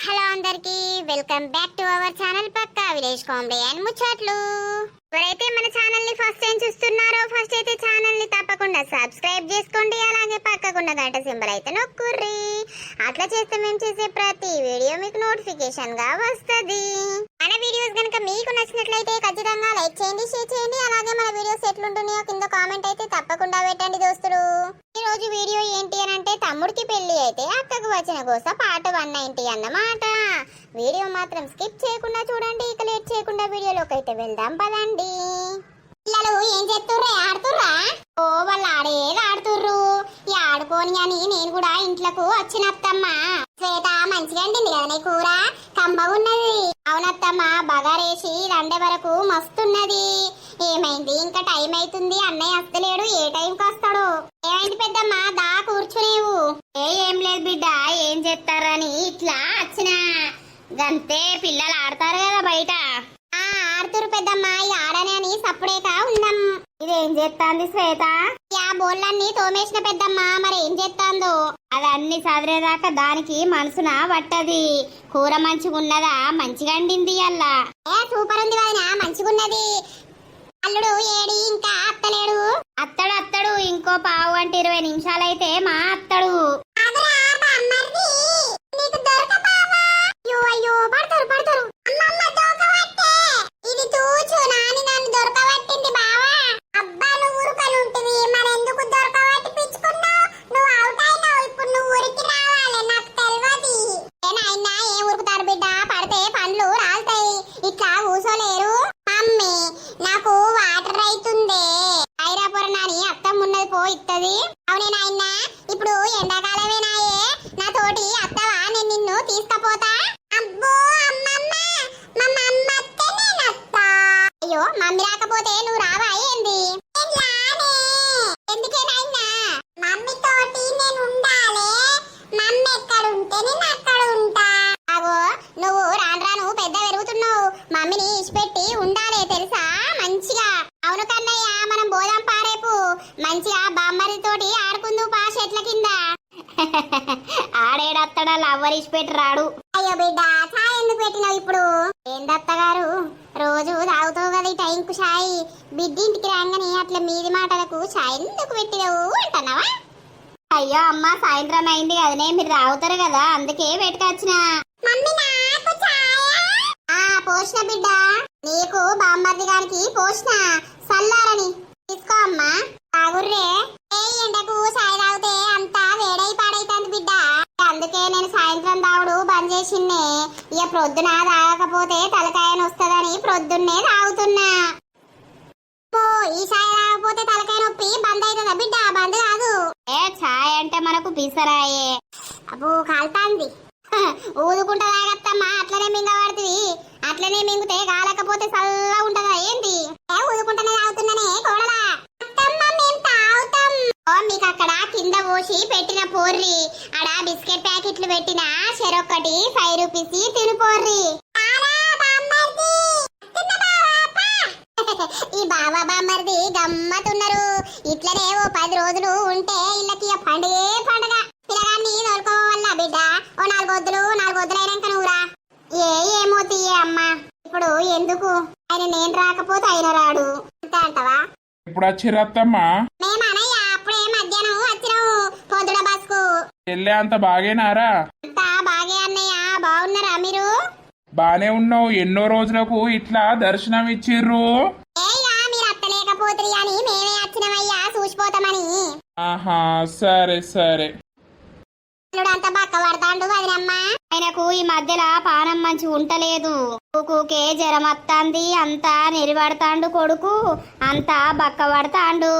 Hello అందరికి welcome back to our channel పక్కా village comedy and ముచ్చట్లు. ఎవరైతే మన ఛానల్ ని ఫస్ట్ టైం చూస్తున్నారో ఫస్ట్ అయితే ఛానల్ ని తప్పకుండా సబ్స్క్రైబ్ చేసుకోండి. అలాగే పక్కకున్న గంట సింబల్ అయితే నొక్కుర్రి. అట్లా చేస్తే మేము చేసే ప్రతి వీడియో మీకు నోటిఫికేషన్ గా వస్తది. మన వీడియోస్ కనుక మీకు నచ్చినట్లయితే ఖచ్చితంగా లైక్ చేయండి, షేర్ చేయండి. అలాగే మన వీడియోస్ ఎట్లుంటున్నాయో కింద కామెంట్ అయితే తప్పకుండా పెట్టండి దోస్తులు. ఈ రోజు వీడియో ఏంటి అని అంటే తమ్ముడికి పెళ్లి అయితే అక్కకు వచ్చిన కోసం పార్ట్ 190 అన్నమాట. వీడియో మాత్రం స్కిప్ చేయకుండా చూడండి. ఇక లేట్ చేయకుండా వీడియోలోకి అయితే వెళ్దాం పదండి. పిల్లలు ఏం చేస్తుర్రే? ఆడుతుర్రా? ఓ వాళ్ళు ఆడేది ఆడుతుర్రు. ఈ ఆడుకోని అని నేను కూడా ఇంట్లోకి వచ్చినత్తమ్మా. శ్వేత మంచిగా అండింది కదా నీ కూర, కమ్మగున్నది. అవునత్తమ్మ, బగారేసి రండే వరకు మస్తున్నది. ఏమైంది? ఇంకా టైం అవుతుంది, అన్నయ్య వస్తలేడు. ఏ టైంకి వస్తాడు? ఏమైంది పెద్దమ్మ? దా కూర్చునేవు. ఏం లేదు బిడ్డ, ఏం చేస్తారని ఇట్లా వచ్చినా. గంతే, పిల్లలు ఆడతారు కదా బయట. ఆడుతురు పెద్దమ్మ, ఈ ఆడనే అని సప్పుడేక ఉన్నాం. ఇదేం చేస్తాంది శ్వేత? ఆ బోళ్ళన్నీ తోమేసిన పెద్దమ్మ, మరి ఏం చేస్తాందో. అదన్నీ చదిరేదాకా దానికి మనసున పట్టది. కూర మంచిగున్నదా? మంచిగా అండింది అల్లా. సూపర్ ఉంది వదినా, మంచిగున్నది. అల్లుడు ఏడి? ఇంకా అత్తలేడు? అత్తడు ఇంకో పావు గంట 20 నిమిషాలైతే మా అత్తడు. అయ్యో పడతారు పడతారు. ఇది తూచు నాని నన్ను దొరకబట్టింది బావా. అబ్బా నువ్వు ఊరుకలు ఉంటుంది, మరెందుకు దొరకబట్టి పిచ్చుకున్నావు? నువ్వు అవుట్ అయినావు, ఇప్పుడు నువ్వు ఊరికి రావాలి. నాకు తెలియదు. ఏనాయనా ఏం ఉరుకుతారు బిడ్డ, పడితే పండ్లు రాలుతాయి. ఇట్లా కూసోలేరు. మమ్మీ నాకు వాటర్ అవుతుంది. ఐరాపుర నాని అత్తమ్మున్నది పో ఇత్తది. అవునే నాయనా, ఇప్పుడు ఎండాకాలమేనాయే, నా తోటి అత్తవా? నేను నిన్ను తీసుకపోతా. అబ్బో అమ్మమ్మ, మా మమ్మ అత్తే నేను అత్తా. అయ్యో మమ్మీ రాకపోతే నువ్వు రావా ఏంది? ఎందుకే నాయనా? మమ్మీ తోటి నేను ఉండాలి. మమ్మీ ఎక్కడ ఉంటే నేను అక్కడ ఉంటా. అగో నువ్వు రాను పెద్ద పెరుగుతున్నావు. మమ్మీని ఇచ్చిపెట్టి ఉండాలి తెలుసా మంచిగా. అవును కన్నయ్య, మనం బోదాం పారేపు. మంచిగా బామ్మరి తోటి ఆడుకుందు పా చెట్ల కింద. ఆడేడత్తడా లవ్వరిసి పెట్టి రాడు. అయ్యో బిడ్డ, చాయ్ ఎందుకు పెట్టినావు ఇప్పుడు? ఏందత్తగారు, రోజు తాగుతావు కదా ఈ టైంకు చాయ్. బిడ్డింటికి రాగానే అట్లా మీది మాటలకు చాయ్ ఎందుకు పెట్టినావు అంటున్నావా? అయ్యో అమ్మ, సాయంత్రం అయింది కదనే, మీరు తాగుతారు కదా అందుకే పెట్టుకొచ్చిన. పోసిన బిడ్డ, నీకు బామ్మర్ది గారికి పోసిన సల్లారని తీసుకో అమ్మా. తాగుర్రే. ఏ ఎండకు చాయ్ తాగితే అంతా వేడై పాడైతుంది బిడ్డ. అందుకే నేను సాయంత్రం తాగుడు బంద్ చేసిన్నే. ఇక ప్రొద్దున తాగకపోతే తలకాయన వస్తుందని ప్రొద్దున్నే తాగుతున్నా. ఈ చాయ్ తాగకపోతే తలకాయ నొప్పి బంద్ అవుతుందా బిడ్డ? బంద్ కాదు. ఏ చాయ్ అంటే మనకు పిసరాయే. అబ్బో కాల్తాంది. ఊదుకుంటా తాగత్తమ్మా, అట్లనే మింగబడుతుంది. అట్లనే మింగితే కాలకపోతే చల్లగా ఉంటదా ఏంది? ఊదుకుంటానే తాగుతున్నానే కోడలా. మీకు అక్కడ కింద పోసి పెట్టిన పోర్రి, అడ బిస్కెట్ ప్యాకెట్లు పెట్టిన చెరొక్కటి 5 రూపీస్ తినిపోర్రి. ఈ బావా బామ్మర్ది గమ్మతున్నారు. ఇట్లనే ఓ 10 రోజులు ఉంటే ఇళ్ళకి పండుగే పండుగ. పిల్లగాన్ని తోలుకోవాల బిడ్డ. ఓ 4 వద్దులైనాక నువ్వురా. ఏమో తీయే అమ్మా, ఇప్పుడు ఎందుకు? ఆయన నేను రాకపోతే ఆయన రాడు అంతే అంటవా? ఇప్పుడు వచ్చిరత్తమ్మా? మేమనయ్య అప్పుడే మధ్యాహ్నం వచ్చినాము పొద్దున బస్కు. వెళ్ళే అంత బాగేనారా? అంతా బాగే అన్నయ్య. బాగున్నారా మీరు? బానే ఉన్నావు. ఎన్నో రోజులకు ఇట్లా దర్శనం ఇచ్చిర్రు. మీరు అత్తలేకపోతే అని మేమే వచ్చినమయ్యా చూసిపోతామని. ఆహా సరే సరే. అంత బక్క పడతాండు వదినమ్మ. ఆయనకు ఈ మధ్యలో పానం మంచి ఉంటలేదు. కూకే జ్వరం వస్తాంది, అంతా నెరిపడతాండు కొడుకు, అంతా బక్క పడతాండు.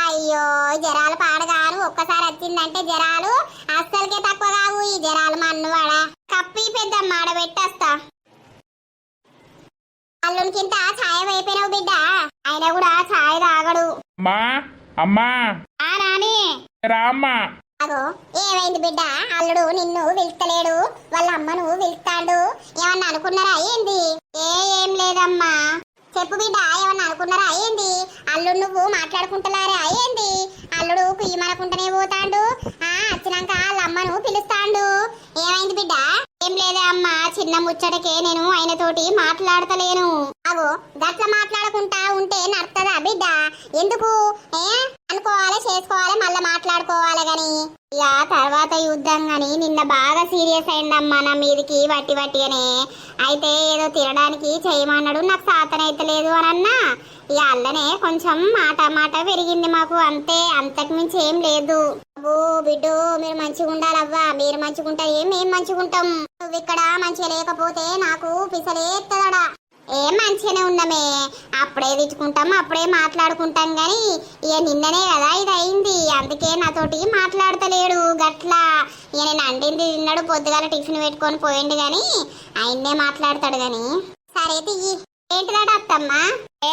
అయ్యో జ్వరాలు పాడగాను. ఒక్కసారి వచ్చిందంటే జ్వరాలు అస్సలకే తక్కువ కావు. ఈ జ్వరాలు మన్నువాడ కప్పి పెద్ద మాడ పెట్టేస్తా. అల్లునికింత ఛాయ అయిపోయినావు బిడ్డ. ఆయన కూడా ఛాయ్ తాగడు. అమ్మా అమ్మా నాని రామ్మా. అగో ఏమైంది బిడ్డ? అల్లుడు నిన్ను పిలుస్తలేడు, వాళ్ళ అమ్మను పిలుస్తాడు. ఏమన్నా అనుకున్నారా ఏంది? ఏం లేదమ్మా. చెప్పు బిడ్డ, ఏమన్నా అనుకున్నారా ఏంది? అల్లుడు నువ్వు మాట్లాడుకుంటున్నారా ఏంది? అల్లుడు కుయ్యమనుకుంటూనే పోతాడు. వచ్చినాక వాళ్ళ అమ్మను పిలుస్తాడు. ఏమైంది బిడ్డ? ఏం లేదే అమ్మా, చిన్న ముచ్చటకే నేను ఆయనతోటి మాట్లాడతలేను. అగో గట్ల మాట్లాడకుండా ఉంటే నడుతుందా బిడ్డ? ఎందుకు అనుకోవాలి, చేసుకోవాలి, మళ్ళీ మాట్లాడుకోవాలి గాని ఇక తర్వాత యుద్ధం గాని. నిన్న బాగా సీరియస్ అయిందమ్మా నా మీదికి వట్టిగానే. అయితే ఏదో తినడానికి చేయమన్నాడు, నాకు సాతనైతలేదు అని అన్నా. ఇక అల్లనే కొంచెం మాట పెరిగింది మాకు, అంతే, అంతకు మించి ఏం లేదు. అబ్బో బిడ్డో మీరు మంచిగా ఉండాలవ్వా, మీరు మంచిగా ఉంటే మేము మంచిగా ఉంటాం. నువ్వు ఇక్కడ మంచిగా లేకపోతే నాకు పిసలేత్తదడా. ఏం మంచిగానే ఉన్నామే, అప్పుడే తిట్టుకుంటాం, అప్పుడే మాట్లాడుకుంటాం గాని ఇక నిన్ననే కదా ఇది అయింది, అందుకే నాతోటి మాట్లాడతలేడు గట్లా. ఇక నేను అండింది తిన్నాడు, పొద్దుగాల టిఫిన్ పెట్టుకొని పోయిండు గాని ఆయన్నే మాట్లాడతాడు గాని. సరే తియ్యి. ఏంటిదాట అత్తమ్మ?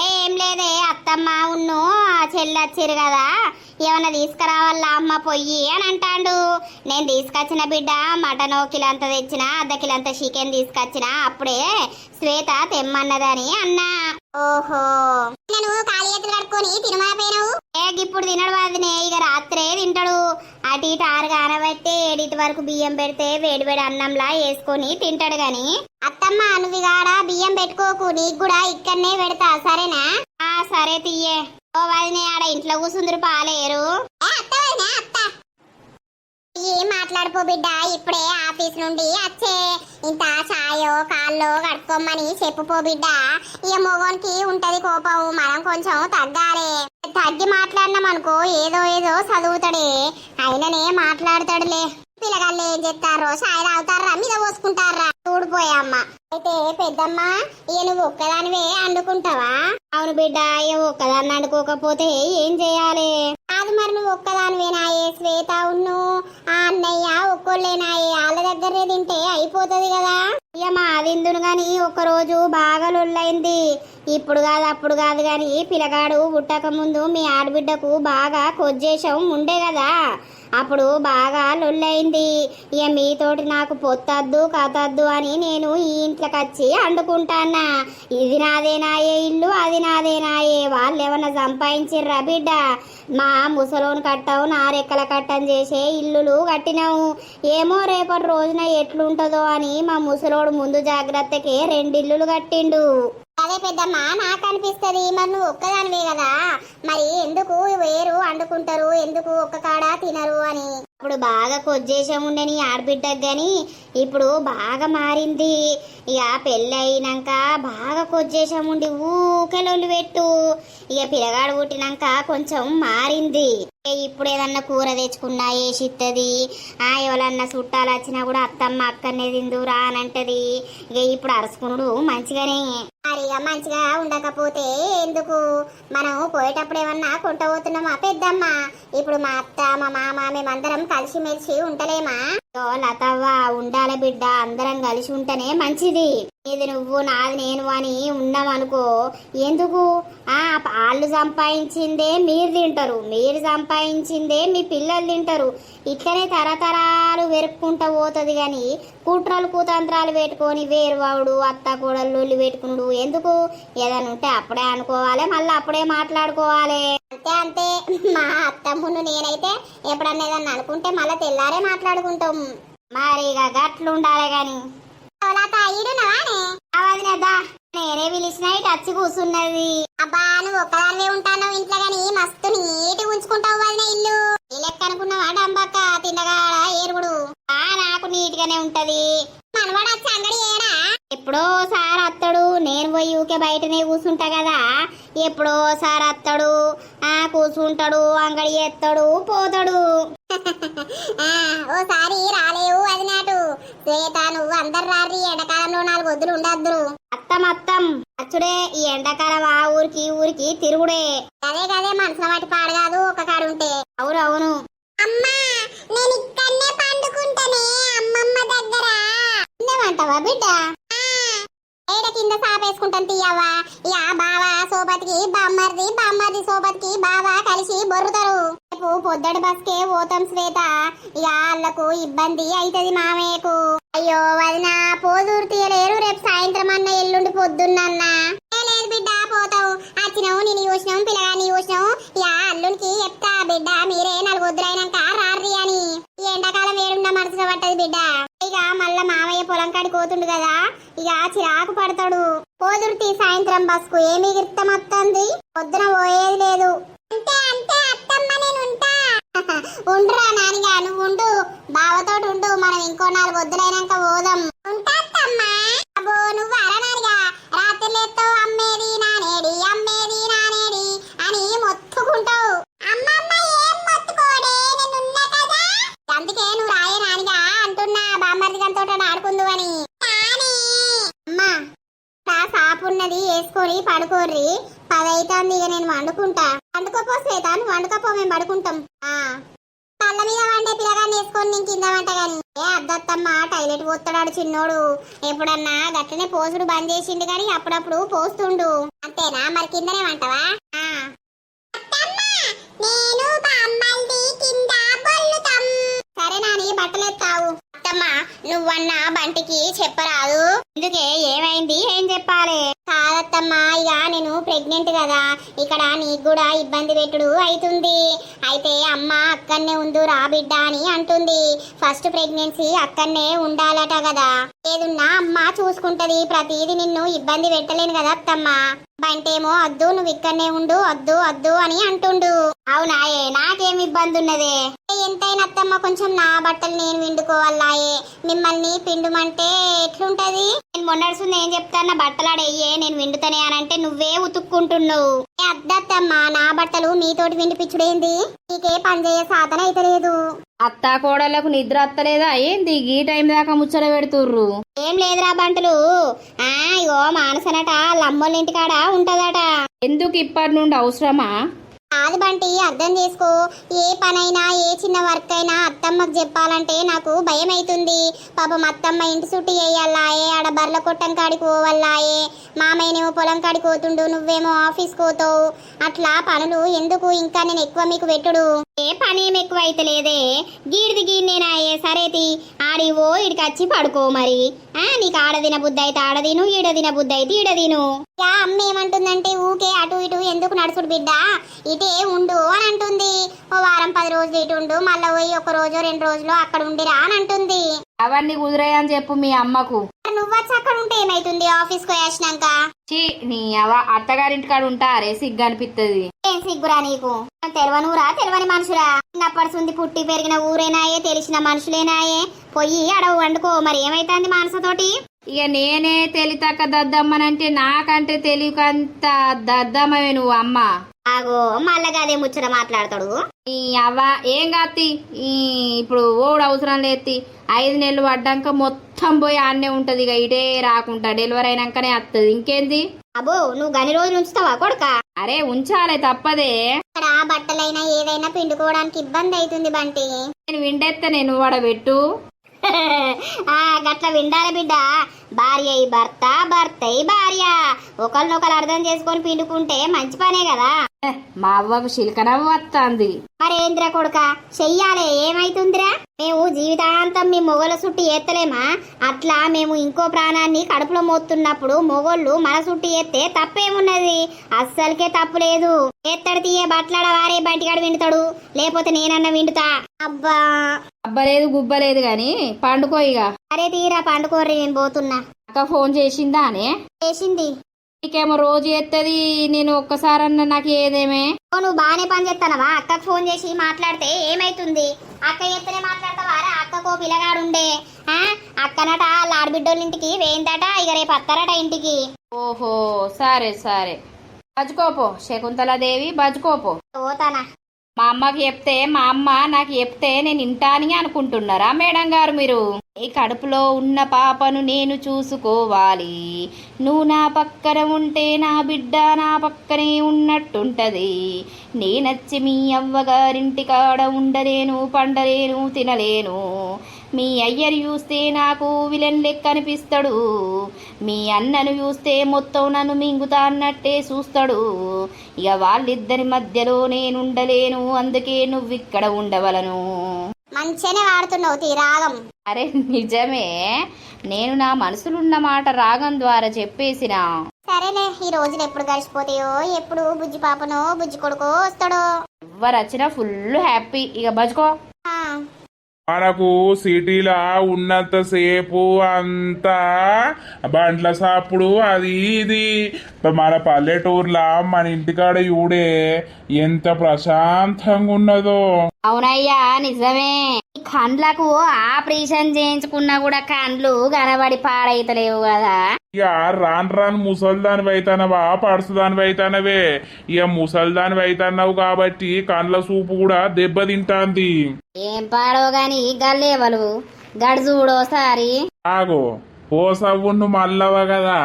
ఏం లేదే, అత్తమ్మ ఉన్ను చెల్లి వచ్చిరు కదా, ఏమన్నా తీసుకురావాలా అమ్మ పొయ్యి అని అంటాడు. నేను తీసుకొచ్చిన బిడ్డ మటన్ కిలంత తెచ్చిన, అర్ధ కిలంత చికెన్ తీసుకొచ్చిన, అప్పుడే శ్వేత తెమ్మన్నదని అన్నా. ఓహో, నేను ఖాళీ చేతులు కట్టుకొని తినమనిపోయినావు. ఇప్పుడు తినడు వదినే, ఇక రాత్రే తింటాడు. అటు ఇటు 6 కానబట్టి 7 వరకు బియ్యం పెడితే వేడి అన్నంలా వేసుకొని తింటాడు గాని. అత్తమ్మ నువ్వు గాడ బియ్యం పెట్టుకోకు, నీకు కూడా ఇక్కడనే పెడతా సరేనా? సరే తీయే. ఓ వదినే ఆడ ఇంట్లో కూసుందరు పాలేరు. ఏం మాట్లాడుకో బిడ్డ, ఇప్పుడే ఆఫీస్ నుండి వచ్చే, ఇంత చాయో కాల్లో కట్టుకోమని చెప్పుపో బిడ్డ. ఇక మొగోనికి ఉంటది కోపం, మనం కొంచెం తగ్గాలి. తగ్గి మాట్లాడినాం అనుకో ఏదో చదువుతాడే, అయిననే మాట్లాడతాడులే. పిల్లగాళ్ళు ఏం చెప్తారో, చాయ్ తాగుతారా మీద పోసుకుంటారా చూడిపోయా అమ్మ. అయితే పెద్దమ్మ ఇక నువ్వు ఒక్కదానివే అండుకుంటావా? అవును బిడ్డ, ఇక ఒక్కదాన్ని అండుకోకపోతే ఏం చేయాలి? కాదు మరి నువ్వు ఒక్కదానివేనాయే, శ్వేత ఉన్ను ఆ అన్నయ్య ఒక్కోళ్ళేనాయే, వాళ్ళ దగ్గరే తింటే అయిపోతుంది కదా. ఇక మా తిందును గాని ఒక్కరోజు బాగా లొల్లైంది. ఇప్పుడు కాదు అప్పుడు కాదు గాని పిల్లగాడు పుట్టక ముందు మీ ఆడబిడ్డకు బాగా కొజ్జేషం ఉండే కదా, అప్పుడు బాగా లొల్లైంది. ఇక మీతోటి నాకు పొత్తద్దు కథద్దు అని నేను ఈ ఇంట్లోకి వచ్చి అండుకుంటానా. ఇది నాదేనాయే ఇల్లు, అది నాదేనాయే. వాళ్ళు ఏమన్నా సంపాదించిర్రా బిడ్డ? మా ముసలోను కట్టవు, నా రెక్కల కట్టం చేసే ఇల్లులు కట్టినావు. ఏమో రేపటి రోజున ఎట్లుంటుందో అని మా ముసలోడు ముందు జాగ్రత్తకే 2 ఇల్లులు కట్టిండు. అదే పెద్దమ్మ నాకు అనిపిస్తుంది, మరి నువ్వు ఒక్కదానివే కదా, మరి ఎందుకు వేరు అండుకుంటారు, ఎందుకు ఒక్క కాడ తినరు అని. అప్పుడు బాగా కొజ్జేషం ఉండే నీ ఆడబిడ్డకు గాని ఇప్పుడు బాగా మారింది. ఇక పెళ్ళి అయినాక బాగా కొజ్జేషం ఉండి ఊకెలొల్లు పెట్టు. ఇక పిల్లగాడు పుట్టినాక కొంచెం మారింది. ఇప్పుడు ఏదన్నా కూర తెచ్చుకున్నా వేసిస్తుంది. ఎవరన్నా చుట్టాలు వచ్చినా కూడా అత్తమ్మ అక్కడనే తిందురా అని అంటది. ఇక ఇప్పుడు అరుచుకున్నాడు మంచిగానే. మరి ఇక మంచిగా ఉండకపోతే ఎందుకు? మనం పోయేటప్పుడు ఏమన్నా కొంటపోతున్నామా పెద్దమ్మ? ఇప్పుడు మా అత్త మా మామ మేమందరం కలిసిమెలిసి ఉంటలేమా? లతవ్వ ఉండాలి బిడ్డ, అందరం కలిసి ఉంటేనే మంచిది. ఇది నువ్వు నాది నేను అని ఉన్నామనుకో ఎందుకు? వాళ్ళు సంపాదించిందే మీరు తింటారు, మీరు సంపాదించిందే మీ పిల్లలు తింటారు. ఇట్లనే తరతరాలు వెరుక్కుంటా పోతుంది గాని కుట్రలు కుతంత్రాలు పెట్టుకొని వేరువాడు అత్త కూడళ్ళు పెట్టుకున్నాడు ఎందుకు? ఏదైనా ఉంటే అప్పుడే అనుకోవాలి, మళ్ళీ అప్పుడే మాట్లాడుకోవాలి. అంతే మా అత్తమ్మును నేనైతే ఎప్పుడన్నా ఏదన్నా అనుకుంటే మళ్ళీ తెల్లారే మాట్లాడుకుంటాం. మరి ఇక గట్లుండాలి గాని. అవదినేదా నేనే పిలిచిన ఇటు వచ్చి కూర్చున్నది. అబ్బా నువ్వు ఒక్కదానివే ఉంటాను ఇంట్లో గాని మస్తు నీటి ఉంచుకుంటావు వదిన ఇల్లు. ఈ లెక్క అనుకున్నావా డంబక్క తిన్నగాడ ఏరుగుడు? నాకు నీట్ గానే ఉంటది. మనవాడు వచ్చి అంగడి ఏడా? ఎప్పుడో సార్ అత్తడు, నేను పోయి ఊకే బయటనే కూర్చుంటా కదా. ఎప్పుడో సార్ అత్తడు, కూర్చుంటాడు, అంగడి ఎత్తాడు, పోతాడు. ఓసారి రాలేవు అది నాటు శ్వేత, నువ్వు అందరు రారి, ఎండాకాలంలో 4 వద్దులు ఉండద్దు. అత్తం అచ్చుడే, ఈ ఎండాకాలం ఆ ఊరికి ఊరికి తిరుగుడే. అదే మనసులో వాటి పాడు కాదు ఒక కాడు ఉంటే. అవును అమ్మా నేను ఇక్కడనే పండుకుంటానే అమ్మమ్మ దగ్గర. ఉండమంటావా బిడ్డ? ఏడ కింద సాపేసుకుంటాను తీయవ్వా. ఇక బావ సోబతికి బామ్మర్ది, బామ్మర్ది సోబతికి బావ కలిసి బొర్రుతారు. రేపు పొద్దుటి బస్కే పోతాం శ్వేత, ఇక వాళ్ళకు ఇబ్బంది అవుతుంది మామయ్యకు. అయ్యో వదిన పోదూరు తీయలేరు, రేపు సాయంత్రం అన్న ఎల్లుండి పొద్దున్నన్నా. లేదు బిడ్డ పోతావు, వచ్చినావు నేను చూసినావు పిల్లగాని చూసినావు. ఇక అల్లునికి చెప్తా బిడ్డ మీరే 4 వద్దులైనాక రారి అని. ఈ ఎండాకాలం ఏడున్న మనసులో పట్టదు బిడ్డ. ఇక మళ్ళా మామయ్య పొలం కాడికి పోతుండు కదా ఇక చిరాకు పడతాడు. పోదుర్తి సాయంత్రం బస్కు ఏమి గిర్తం వస్తుంది, పొద్దున పోయేది లేదు. అంటే అంటే అత్తమ్మ నేను ఉంటా. ఉండురా నానిగా, నువ్వు ఉండు, బావతోటి ఉండు, మనం ఇంకో 4 వద్దులైనాక పోదాం. ఉంటా అత్తమ్మా. అబ్బో నువ్వు అరా నానిగా, రాత్రిలేతో అమ్మేది నానేడి అమ్మేది నానేడి అని మొత్తుకుంటావు. అమ్మమ్మ ఏం మొత్తుకోడే, నేనున్నా కదా. అందుకే నువ్వు రాయే నానిగా అంటున్నా, బామ్మర్ది గంతో ఆడుకుందు అని. అమ్మా సాపున్నది వేసుకొని పడుకోర్రి, 10 అవుతుంది. ఇక నేను వండుకుంటా. వండుకోపో శ్వేత, నువ్వు వండుకోపో, మేము పడుకుంటాం. పళ్ళ మీద వండే పిల్లగాన్ని వేసుకొని నేను కింద వంట గాని. ఏ అద్దత్తమ్మ టైలెట్ పోస్తాడు చిన్నోడు. ఎప్పుడన్నా గట్లనే పోసుడు బంద్ చేసిండు కానీ అప్పుడప్పుడు పోస్తుండు. అంతేనా? మరి కిందనే వంటవా? సరే నాని, బట్టలు ఎత్తావు. అత్తమ్మ నువ్వన్నా బంటికి చెప్పరాదు. ఎందుకే, ఏమైంది, ఏం చెప్పాలి? కాదత్తమ్మా, ఇక నేను ప్రెగ్నెంట్ కదా, ఇక్కడ నీకు కూడా ఇబ్బంది పెట్టుడు అవుతుంది. అయితే అమ్మ అక్కడనే ఉండు రా బిడ్డ అని అంటుంది. ఫస్ట్ ప్రెగ్నెన్సీ అక్కడనే ఉండాలట కదా. ఏదున్నా అమ్మ చూసుకుంటది, ప్రతిదీ నిన్ను ఇబ్బంది పెట్టలేను కదా అత్తమ్మ. బంటేమో అద్దు, నువ్వు ఇక్కడనే ఉండు, అద్దు అద్దు అని అంటుండు. అవునాయే, నాకేం ఇబ్బంది ఉన్నదే? ఎంతైనా అత్తమ్మ కొంచెం నా బట్టలు నేను విండుకోవాలాయే, మిమ్మల్ని పిండుమంటే ఎట్లుంటది? నేను మొన్నడుసుంది ఏం చెప్తాన్నా, బట్టలాడయ్యే నేను విండుతానే అని అంటే నువ్వే ఉతుక్కుంటున్నావు. అద్దత్తమ్మ, నా బట్టలు మీతోటి విండిపిచ్చుడేంది? నీకే పని చేయ సాధన అయితే లేదు. అత్త కోడళ్లకు నిద్ర అత్తలేదా ఏంది? ఈ టైం దాకా ముచ్చట పెడుతుర్రు. ఏం లేదురా బంటులు, ఇగో మానసనట లమ్మోళ్ళ ఇంటికాడ ఉంటదట. ఎందుకు ఇప్పటి నుండి అవసరమా? కాదు బంటి, అర్థం చేసుకో. ఏ పనైనా ఏ చిన్న వర్క్ అయినా అత్తమ్మకు చెప్పాలంటే నాకు భయం అవుతుంది. పాపం అత్తమ్మ ఇంటి చుట్టూ వేయాలాయే, ఆడ బర్ల కొట్టం కాడికి పోవాలాయే, మామయ్యనేమో పొలం కాడికి పోతుండు, నువ్వేమో ఆఫీస్కి పోతావు. అట్లా పనులు ఎందుకు ఇంకా నేను ఎక్కువ మీకు పెట్టుడు? ఏ పని ఏమి ఎక్కువ అయితే లేదే, గీడిది గీడినేనాయే. సరేతి ఆడివో ఇడికి వచ్చి పడుకో మరి. నీకు ఆడదిన బుద్ధి అయితే ఆడదిను, ఈడదిన బుద్ధి అయితే ఈడదిను. అమ్మ ఏమంటుందంటే ఊకే అటు ఇటు ఎందుకు నడుచుడు బిడ్డ, ఇటే ఉండు అని అంటుంది. ఓ వారం 10 రోజులు ఇటు ఉండు, మళ్ళీ పోయి 1 రోజు 2 రోజులు అక్కడ ఉండిరా అని అంటుంది. అవన్నీ కుదిరాయని చెప్పు మీ అమ్మకు. నువ్వచ్చి అక్కడ ఉంటే ఏమైతుంది, ఆఫీస్ కు వేసినాక? నీ అత్తగారింటికాడ ఉంటారే సిగ్గు అనిపిస్తుంది. ఏం సిగ్గురా నీకు? తెలవనురా, తెలవని మనుషురా. చిన్నప్పటి పుట్టి పెరిగిన ఊరేనాయే, తెలిసిన మనుషులేనాయే. పొయ్యి అడవు వండుకో. మరి ఏమైతుంది మానసతోటి? ఇక నేనే తెలితక్క దద్దమ్మనంటే నాకంటే తెలియకంత దద్దమ్మవే నువ్వు అమ్మ. ఆగో మళ్ళగదే ముచ్చట మాట్లాడతాడు. ఈ అవ్వ ఏం కాత్తి, ఇప్పుడు ఓడు అవసరం లేత్తి. 5 నెలలు పడ్డాక మొత్తం పోయి ఆన్నే ఉంటది. ఇక ఇటే రాకుండా డెలివరీ అయినాకనే వస్తుంది. ఇంకేంది? అబ్బో నువ్వు గని రోజులు ఉంచుతావా కొడుక? అరే ఉంచాలే, తప్పదే. ఇక్కడ బట్టలైనా ఏదైనా పిండుకోవడానికి ఇబ్బంది అవుతుంది బంటి. నేను విండెత్తనే, నువ్వు వడబెట్టు. గట్ల విండాలి బిడ్డ. భార్య భర్త, భర్త భార్య, ఒకరినొకరు అర్థం చేసుకొని పిండుకుంటే మంచి పనే కదా. మా అవ్వకు చిలకనవ్వు వస్తుంది. మరేంద్ర కొడుక చెయ్యాలే, ఏమైతుందిరా? మేము జీవితాంతం మీ మొగల చుట్టూ ఎత్తలేమా? అట్లా మేము ఇంకో ప్రాణాన్ని కడుపులో మోస్తున్నప్పుడు మొగోళ్ళు మన చుట్టూ ఎత్తే తప్పేమున్నది? అస్సలకే తప్పు లేదు. ఎత్తడు తీయే బట్టలాడ వారే బయటికాడు విండుతాడు, లేకపోతే నేనన్నా విండుతా. అబ్బా అబ్బలేదు గుబ్బలేదు గాని పండుకో ఇక. అరే తీరా పండుకోర్రి, నేను పోతున్నా. అక్క ఫోన్ చేసిందా అనే? చేసింది. నీకేమో రోజు ఎత్తది, నేను ఒక్కసారన్నా నాకు ఏదేమే. నువ్వు బాగానే పని చేస్తానవా? అక్కకు ఫోన్ చేసి మాట్లాడితే ఏమైతుంది? అక్క ఎత్తనే మాట్లాడతావా? అక్కకో పిల్లగాడుండే, అక్కనట ఆడబిడ్డోళ్ళ ఇంటికి వేయిందట. ఇక రేపు అత్తారట ఇంటికి. ఓహో సరే సరే, బజుకోపో శకుంతలాదేవి, బజుకోపో. పోతానా? మా అమ్మకి చెప్తే, మా అమ్మ నాకు చెప్తే నేను ఇంటాని అనుకుంటున్నారా మేడం గారు మీరు? ఈ కడుపులో ఉన్న పాపను నేను చూసుకోవాలి, నువ్వు నా పక్కన ఉంటే నా బిడ్డ నా పక్కనే ఉన్నట్టుంటది. నేనచ్చి మీ అవ్వగారింటి కాడ ఉండలేను, పండలేను, తినలేను. మీ అయ్యను చూస్తే నాకు విలన్ లెక్క అనిపిస్తాడు, మీ అన్నను చూస్తే మొత్తం నన్ను మింగుతా అన్నట్టే చూస్తాడు. ఇక వాళ్ళిద్దరి మధ్యలో నేనుండలేను, అందుకే నువ్విక్కడ ఉండవలను. మంచిగానే వాడుతున్నావు తీ రాగం. అరే నిజమే, నేను నా మనసులున్న మాట రాగం ద్వారా చెప్పేసిన. సరేలే, ఈ రోజులు ఎప్పుడు గడిచిపోతాయో, ఎప్పుడు బుజ్జి పాపనో బుజ్జి కొడుకో వస్తాడో. ఎవరు వచ్చినా ఫుల్ హ్యాపీ. ఇక బజుకో. మనకు సిటీలా ఉన్నంతసేపు అంతా బండ్ల సాపుడు అది ఇది. మన పల్లెటూర్లా మన ఇంటికాడ చూడే ఎంత ప్రశాంతంగా ఉన్నదో. అవునయ్యా నిజమే. ఈ కండ్లకు ఆపరేషన్ చేయించుకున్నా కూడా కండ్లు కనబడి పాడైతలేవు కదా. ఇక రాను ముసల్దాని వైతానవా పడుసుదాని వైతానవే. ఇక ముసల్దాని వైతాన్నావు కాబట్టి కండ్ల సూపు కూడా దెబ్బతింటాంది. ఏం పాడో గాని గల్లేవలు గడు చూడోసారి. ఆగో ఓ సవ్వును మల్లవ కదా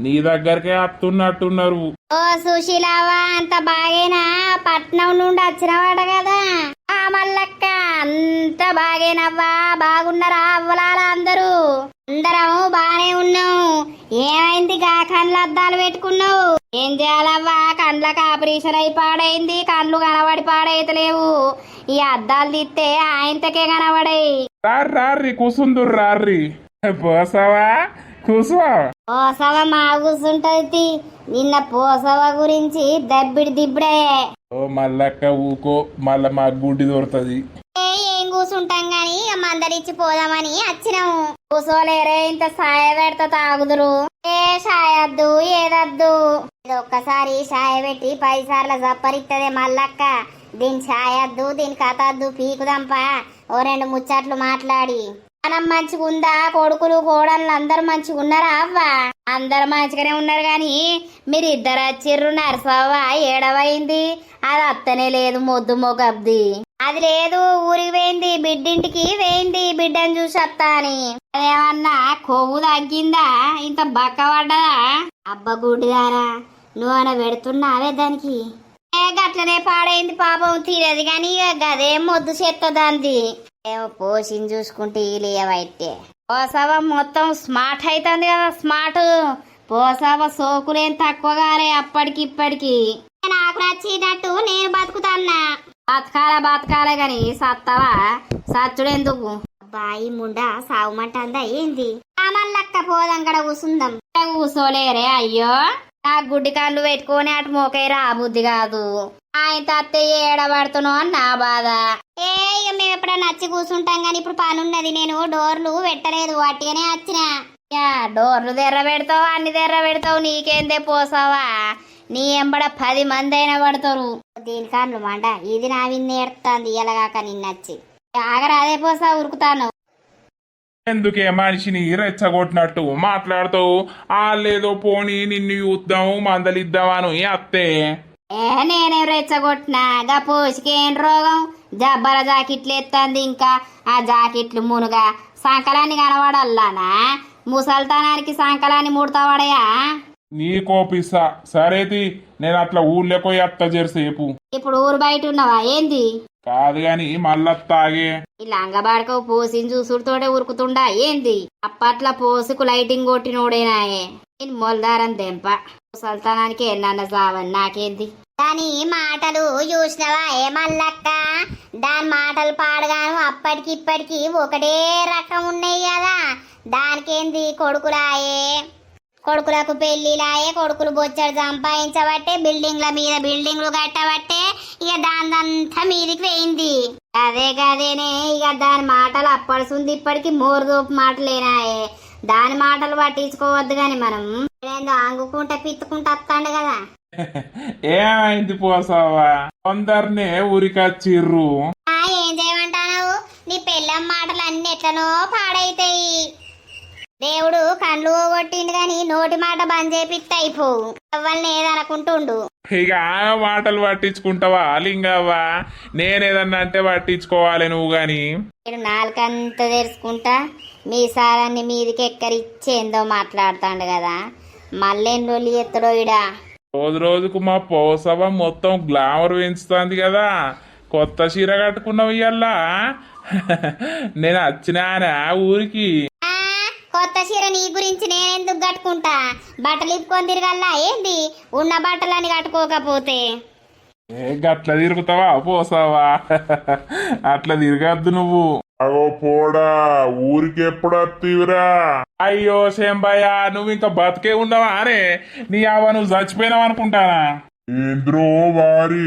నీ దగ్గరకే అత్తున్నట్టున్నారు. ఓ సుశీలావా అంత బాగేనా? పట్నం నుండి వచ్చినవాడ కదా. ఆ మల్లక్క అంత బాగేనవ్వా. బాగున్నారా అవ్వలాల అందరూ? అందరం బానే ఉన్నాం. ఏమైంది గా కండ్ల అద్దాలు పెట్టుకున్నావు? ఏం చేయాలవ్వా? కండ్లకు ఆపరేషన్ అయి పాడైంది. కండ్లు కనబడి పాడైతలేవు. ఈ అద్దాలు తీస్తే ఆయనతకే కనబడాయి. రార్రి కూసుందురు రార్రి. పోసావా కూసో. పోసవ మా కూసుంటది. నిన్న పోసవ గురించి దబ్బిడి దిబ్బడే. ఓ మల్లక్క ఊకో మళ్ళా మా గుడ్డి దొరుకుతుంది. ఏం కూసుంటాం గాని మందలిచ్చి పోదామని వచ్చినాము. కూసోలేరే ఇంత సాయ పెడతా తాగుదురు. ఏ షాయద్దు ఏదద్దు. ఒక్కసారి షాయ పెట్టి 10 సార్లు జప్పరిత్తదే మల్లక్క. దీని షాయద్దు దీని కథద్దు పీకుదంపా. ఓ 2 ముచ్చట్లు మాట్లాడి. మనం మంచిగుందా? కొడుకులు కోడళ్ళు అందరు మంచిగున్నారా అవ్వా? అందరు మంచిగానే ఉన్నారు గాని మీరిద్దరు వచ్చిర్రు. నరసవ్వ ఏడవైంది. అది అత్తనే లేదు. మొద్దు మొగబ్ది. అది లేదు ఊరికి వేయింది. బిడ్డింటికి వేయింది. బిడ్డను చూసి వస్తా అని. అదేమన్నా కొవ్వు తగ్గిందా? ఇంత బక్క పడ్డదా? అబ్బ గుడ్డిదారా నువ్వు అన పెడుతున్నావే దానికి. గట్లనే పాడైంది పాపం. తీరదు గాని గదేం మొద్దు చేస్తుందంది. ఏమో పోషిని చూసుకుంటే లేవైతే. పోసవ మొత్తం స్మార్ట్ అవుతుంది కదా. స్మార్ట్ పోసవ సోకులేం తక్కువగానే అప్పటికిప్పటికి. నాకు నచ్చినట్టు నేను బతుకుతాన్నా. బతకాలే గాని సత్తవా? సచ్చుడెందుకు? అబ్బాయి ముండా సాగుమంటందా ఏంది? మల్లక్క పోదంగడ కూసుందాం. కూసోలేరే. అయ్యో నా గుడ్డి కళ్ళు పెట్టుకొని అటు మోకే రాబుద్ది కాదు. ఆయన తత్తే ఏడబడుతునో అని నా బాధ. ఇక మేము ఎప్పుడైనా నచ్చి కూర్చుంటాం గాని ఇప్పుడు పని ఉన్నది. నేను డోర్లు పెట్టలేదు వాటిగానే వచ్చినా. డోర్లు తెర్ర పెడతావు అన్ని తెర్ర పెడతావు. నీకేందే పోసావా? నీ ఎంబడ 10 మంది అయినా పడతారు. దీని కాళ్ళు మంట ఇది నా విన్ను ఏడుతుంది. ఎలాగాక నిన్నచ్చి ఆగరా అదే పోసా ఉరుకుతాను. ఎందుకే మనిషిని రెచ్చగొట్టినట్టు మాట్లాడుతావు? లేదో పోనీ నిన్ను చూద్దాం మందలిద్దామని అత్తే. నేనేం రెచ్చగొట్టినా? గా పోసికేం రోగం? జబ్బల జాకెట్లు ఎత్తంది. ఇంకా ఆ జాకెట్లు మునుగా సంకలాన్ని కనబడల్లానా? ముసల్తానానికి సంకలాన్ని ముడతావాడయా? నీ కోపిస్తా సరేతి. నేను అట్లా ఊళ్ళోకి పోయి అత్త జరసేపు. ఇప్పుడు ఊరు బయట ఉన్నావా ఏంది? కాదు గాని మళ్ళత్తాగే. ఈ లంగబాడకవు పోసిని చూసుడుతోటే ఉరుకుతుండా ఏంది? అప్పట్ల పోసుకు లైటింగ్ కొట్టినోడేనాయే. నేను మొలదారం దెంప. ముసల్తానానికి ఎన్న సావని నాకేంది? దాని మాటలు చూసినవా ఏ మల్లక్క? దాని మాటలు పాడగాను అప్పటికి ఇప్పటికి ఒకటే రకం ఉన్నాయి కదా. దానికేంది కొడుకులాయే, కొడుకులకు పెళ్లిలాయే, కొడుకులు బొచ్చడు సంపాదించబట్టే, బిల్డింగ్ల మీద బిల్డింగ్లు కట్టబట్టే ఇక దానంతా మీదికి వేయింది. అదే గదేనే ఇక దాని మాటలు అప్పడుసుంది ఇప్పటికి మోరుదోపు మాటలేనాయే. దాని మాటలు పట్టించుకోవద్దు గాని మనం ఏందో అంగుకుంటా పిత్తుకుంటా వస్తాండు కదా. ఏమైంది పోసావా? కొందరినే ఊరికొచ్చిర్రు. ఏం చేయమంటావు? నీ పెళ్ళం మాటలు అన్ని ఎట్లనో పాడైతాయి. దేవుడు కండ్లు పోగొట్టిండు గాని నోటి మాట బంద్ చేపిస్తే అయిపోవు. ఎవరిని ఏదనుకుంటుండు. ఇక మాటలు పట్టించుకుంటావా లింగవ్వా? నేనేదన్నా అంటే పట్టించుకోవాలి నువ్వు గాని. నేను నాలుకంతా తెరుచుకుంటా మీసాలన్నీ మీదికి ఎక్కరిచ్చేందో మాట్లాడుతాండు కదా. మళ్ళేం లొల్లి ఎత్తడో ఇడా. రోజుకు మా పోసవ మొత్తం గ్లామర్ పెంచుతుంది కదా. కొత్త చీర కట్టుకున్నావు ఇయ్యల్లా. నేను వచ్చినానా ఊరికి. కొత్త చీర నీ గురించి నేనెందుకు కట్టుకుంటా? బట్టలు ఇప్పుకొని తిరగల్లా ఏంది? ఉన్న బట్టలని కట్టుకోకపోతే గట్ల తిరుగుతావా పోసావా? అట్లా తిరగద్దు నువ్వు. అగో పోడా ఊరికి ఎప్పుడు వస్తీవిరా? అయ్యో శంభయ్య నువ్వు ఇంకా బతికే ఉన్నావా అరే? నీ అవ్వ నువ్వు చచ్చిపోయినావు అనుకుంటానా? ఏంద్రో వారి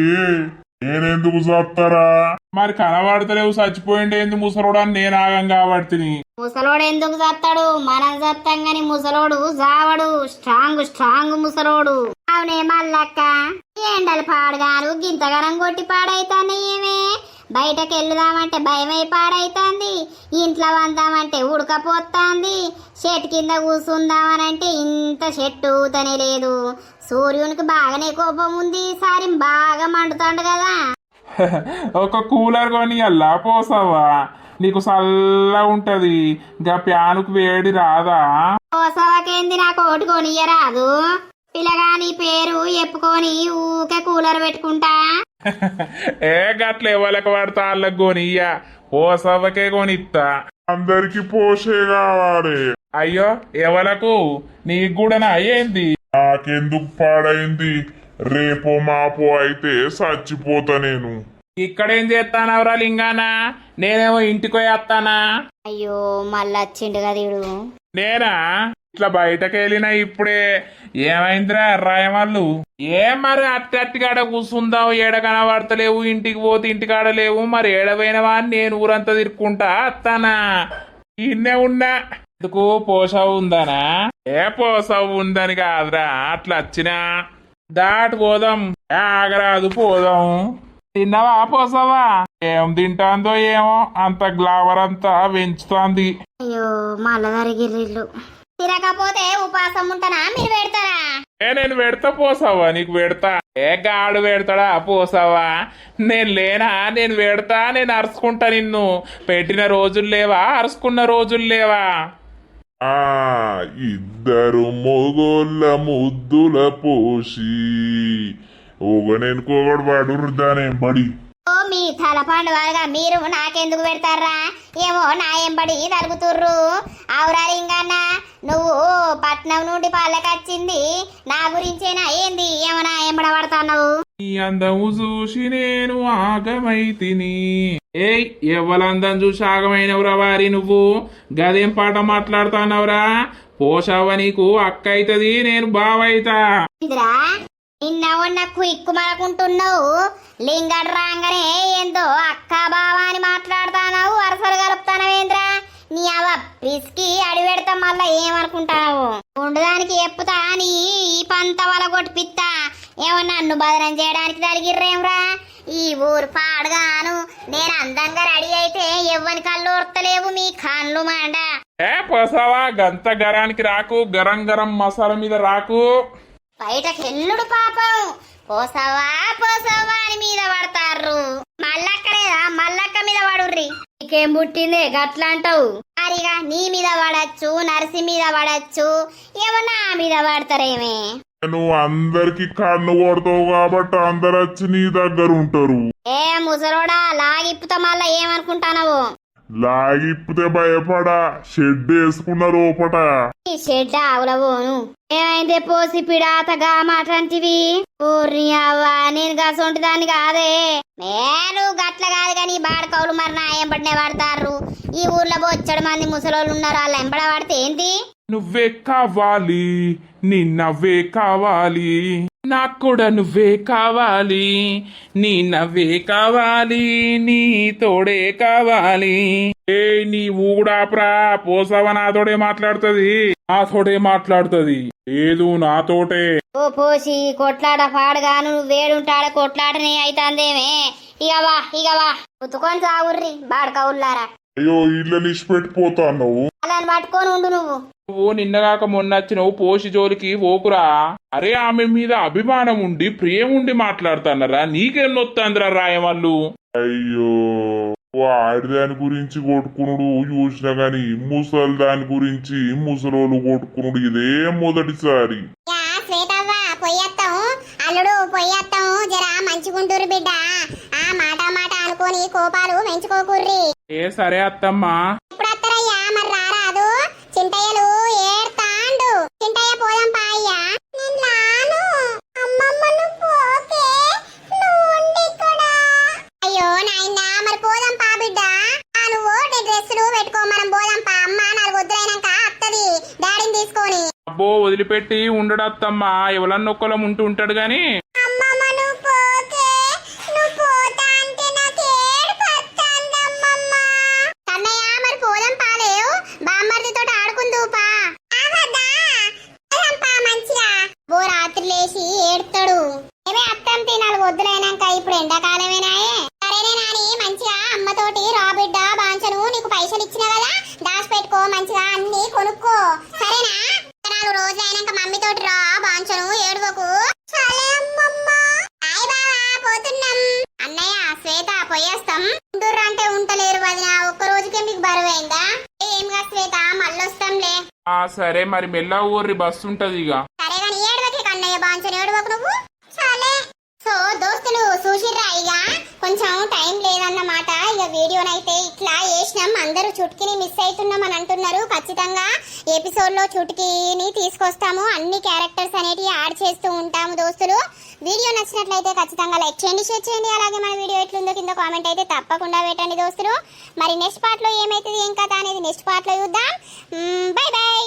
నేనెందుకు చస్తారా? మరి కనబడతలేవు చచ్చిపోయిండేంది ముసలోడు అని నేను ఆగం కాబట్టి. ముసలోడు ఎందుకు చస్తాడు? మనం చస్తాం గాని ముసలోడు జావడు. స్ట్రాంగ్ స్ట్రాంగ్ ముసలోడు. అవునే మల్లక్క, ఎండలు పాడుగాను గింతగనం కొట్టి పాడైతానే. ఏమే బయటకు వెళ్దామంటే భయమై పాడైతాంది. ఇంట్లో వందామంటే ఉడకపోతాంది. చెట్టు కింద కూర్చుందామనంటే ఇంత చెట్టు ఊతనే లేదు. సూర్యునికి బాగానే కోపం ఉంది. ఈసారి బాగా మండుతాండు కదా. ఒక కూలర్ కొని అల్లా పోసావా, నీకు చల్లగా ఉంటది. గా ప్యానుకు వేడి రాదా? కోసవకేంది, నాకు ఒకటి కొనియరాదు? పిల్లగాని పేరు చెప్పుకొని ఊకే కూలర్ పెట్టుకుంటా. ఏ గట్ల ఎవరికి పడతా వాళ్ళకి కొనియ్యా, ఓ సవ్వకే కొనిత్తా. అందరికి పోషే కావాలి. అయ్యో ఎవలకు? నీకు కూడా అయ్యేంది? నాకెందుకు పాడైంది? రేపో మాపో అయితే చచ్చిపోతా నేను. ఇక్కడేం చేస్తానవరా లింగానా? నేనేమో ఇంటికి పోయేస్తానా. అయ్యో మళ్ళా వచ్చిండు కదా ఈడు. నేనా ఇట్లా బయటకు వెళ్ళినా ఇప్పుడే. ఏమైందిరా రాయమాళ్ళు? ఏం మరి అట్టట్టికాడ కూర్చుందావు, ఏడ కనబడతలేవు. ఇంటికి పోతే ఇంటికాడ లేవు. మరి ఏడపోయినవా అని నేను ఊరంతా తిరుక్కుంటా అత్తానా. ఇన్నే ఉన్నా. ఎందుకు పోసావు ఉందానా? ఏ పోసావు ఉందని కాదురా, అట్లా వచ్చినా. దాటి పోదాం. ఆగరాదు పోదాం. తిన్నావా పోసావా? ఏం తింటాందో ఏమో, అంత గ్లావర్ అంతా పెంచుతాంది. అయ్యో మళ్ళా జరిగిర్రిల్లు. తిరగకపోతే ఉపాసం ఉంటానా? మీరు పెడతారా? నేను పెడతా పోసావా? నీకు పెడతా. ఏ గాడు పెడతాడా పోసావా? నేను లేనా? నేను పెడతా. నేను అరుచుకుంటా నిన్ను. పెట్టిన రోజులు లేవా? అరుచుకున్న రోజులు లేవా? ఆ ఇద్దరు మొగోళ్ళ ముద్దుల పోసి ఒకనెనుకోగడు పడురుదానే బడి. ఓ మీ తలపండు వాళ్ళగా మీరు నాకెందుకు పెడతారా? ఏమో నా ఎంబడి తరుగుతుర్రు. అవురా లింగన్న, నువ్వు పట్నం నుండి పల్లెకొచ్చింది నా గురించేనా ఏంది? ఏమో నా ఎంబడ పడతావు? ఈ అందము చూసి నేను ఆగమైతిని. ఏయ్ ఎవలందం చూసి ఆగమైనవురా వారి? నువ్వు గదేం పాట మాట్లాడుతానవురా? పోషావ నీకు అక్క అయితది, నేను బావైతా. ఇందిరా నిన్న ఉన్న క్విక్కు మనకుంటున్నావు. లింగడు రాగానే ఏందో అక్క బావా అని మాట్లాడుతావు. వరసలు కలుపుతానవేంద్రా? నీ అవ పిసికి అడిపెడతా మళ్ళా ఏమనుకుంటావు? ఉండదానికి ఎప్పుతా నీ ఈ పంత వల కొట్టిపిత్తా. ఏమో నన్ను బదనం చేయడానికి తలిగిర్రేమ్రా? ఈ ఊరు పాడుగాను నేను అందంగా రెడీ అయితే ఎవ్వని కళ్ళు ఓర్తలేవు. మీ కళ్ళు మాండ. ఏ పోసావా గంత గరానికి రాకు. గరం గరం మసాలా మీద రాకు. బయటకు ఎల్లుడు పాపం. పోసావా పోసావా అని మీద పడతారు. మల్లక్క లేదా? మల్లక్క మీద పడుర్రి. నీకేం పుట్టిందే గట్లా అంటావు? మరిగా నీ మీద పడచ్చు, నర్సి మీద పడచ్చు, ఏమో నా మీద పడతారేమే. నువ్వు అందరికి కన్ను కొడతావు కాబట్టి అందరు వచ్చి నీ దగ్గర ఉంటారు. ఏ ముసలోడా లాగిప్పుతా మళ్ళా ఏమనుకుంటానవు? లాగిప్పితే భయపడా, షెడ్ వేసుకున్న లోపట. ఈ షెడ్ ఆవులవోను. ఏమైందే పోసి పిడాతగా మాటంటివి? ఊర్ని అవ్వా, నేను గసొంటి దాన్ని కాదే. నేను గట్ల కాదు కానీ బాడకవులు మరి నా ఎంబడినే పడతారు. ఈ ఊర్లో బొచ్చడు మంది ముసలోళ్ళు ఉన్నారు. వాళ్ళు ఎంబడ పడితే ఏంటి? నువ్వే కావాలి, నీ నవ్వే కావాలి. నాకు కూడా నువ్వే కావాలి, నీ నవ్వే కావాలి, నీ తోడే కావాలి. ఏ నీ ఊగుడాప్రా. పోసావా నాతోడే మాట్లాడుతుంది, నాతోడే మాట్లాడుతుంది. ఏదు నాతోటే. ఓ పోసి కొట్లాట పాడుగాను వేడుంటాడ కొట్లాటనే అయితాందేమే. ఇగవా ఉతుకొని సాగుర్రి బాడకవుల్లారా. అయ్యో ఇళ్ళ నిష్పెట్టిపోతాను. అలాని పట్టుకొని ఉండు నువ్వు. నువ్వు నిన్నగాక మొన్నచ్చినవు పోసి జోలికి ఓకురా. అరే ఆమె మీద అభిమానం ఉండి ప్రేమ ఉండి మాట్లాడుతున్నారా? నీకెన్నొత్తందిరా రాయమల్లు? అయ్యో వాడి దాని గురించి కొట్టుకునుడు చూసినా గాని ముసలి దాని గురించి ముసలోళ్ళు కొట్టుకునుడు ఇదే మొదటిసారి. శ్వేతవ్వ పొయ్యత్తాం, అల్లుడు పొయ్యత్తాం. జరా మంచిగుంటూరు బిడ్డ. ఆ మాట అనుకోని కోపాలు పెంచుకోకుర్రి. ఏ సరే అత్తమ్మా. ఇప్పుడు అత్తరయ్యా మరి రారాదు. చింతయ్యలు ఏడ్తాండు. చింతయ్య పోదాం పాయ్యా. నేను లాను. అమ్మమ్మను పోకే, నువ్వు ఉండి ఇక్కడ. అయ్యో నాయనా మరి పోదాం పా బిడ్డ. నువ్వు డ్రెస్సులు పెట్టుకో, మనం పోదాం పా. అమ్మ 4 వద్దులైనాక అత్తది డాడీని తీసుకొని. అబ్బో వదిలిపెట్టి ఉండడత్తమ్మా. ఎవరన్నొక్కలం ఉంటూ ఉంటాడు గాని. అమ్మమ్మ నువ్వు పోకే, నువ్వు తీ 4 వద్దులైనాక ఇప్పుడు ఎండాకాలమేనాయే. సరేనే నాని, మంచిగా అమ్మతోటి రా బిడ్డ బాంచను, నీకు పైసలు ఇచ్చిన కదా దాచి పెట్టుకో, మంచిగా అన్ని కొనుక్కో సరేనా. 4 రోజులు అయినాక మమ్మీ తోటి రా బాంచను, ఏడవకు. సరే అమ్మమ్మ. హాయ్ బావా, పోతున్నాం. అన్నయ్య శ్వేత పోయేస్తాం. ఉంటుర్రు అంటే ఉంటలేరు వదిన, ఒక్క రోజుకే మీకు బరువైందా? ఏంగా శ్వేత, మళ్ళొస్తాంలే. సరే మరి మెల్ల ఊర్రి బస్సు ఉంటది ఇక. సరే గాని ఏడవకి కన్నయ్య బాంచను, ఏడవకు నువ్వు. సరే. సో దోస్తులు చూసిర్రా, ఇక కొంచెం టైం లేదన్నమాట. ఇక వీడియోనైతే ఇట్లా చేసినాం. అందరూ చుట్కీని మిస్ అవుతున్నాం అని అంటున్నారు. ఖచ్చితంగా ఎపిసోడ్ లో చుట్కీని తీసుకొస్తాము. అన్ని క్యారెక్టర్స్ అనేటివి యాడ్ చేస్తూ ఉంటాము దోస్తులు. వీడియో నచ్చినట్లయితే ఖచ్చితంగా లైక్ చేయండి, షేర్ చేయండి. అలాగే మన వీడియో ఎట్లుందో కింద కామెంట్ అయితే తప్పకుండా పెట్టండి దోస్తులు. మరి నెక్స్ట్ పార్ట్ లో ఏమైతుంది ఏం కథ అనేది నెక్స్ట్ పార్ట్ లో చూద్దాం. By by.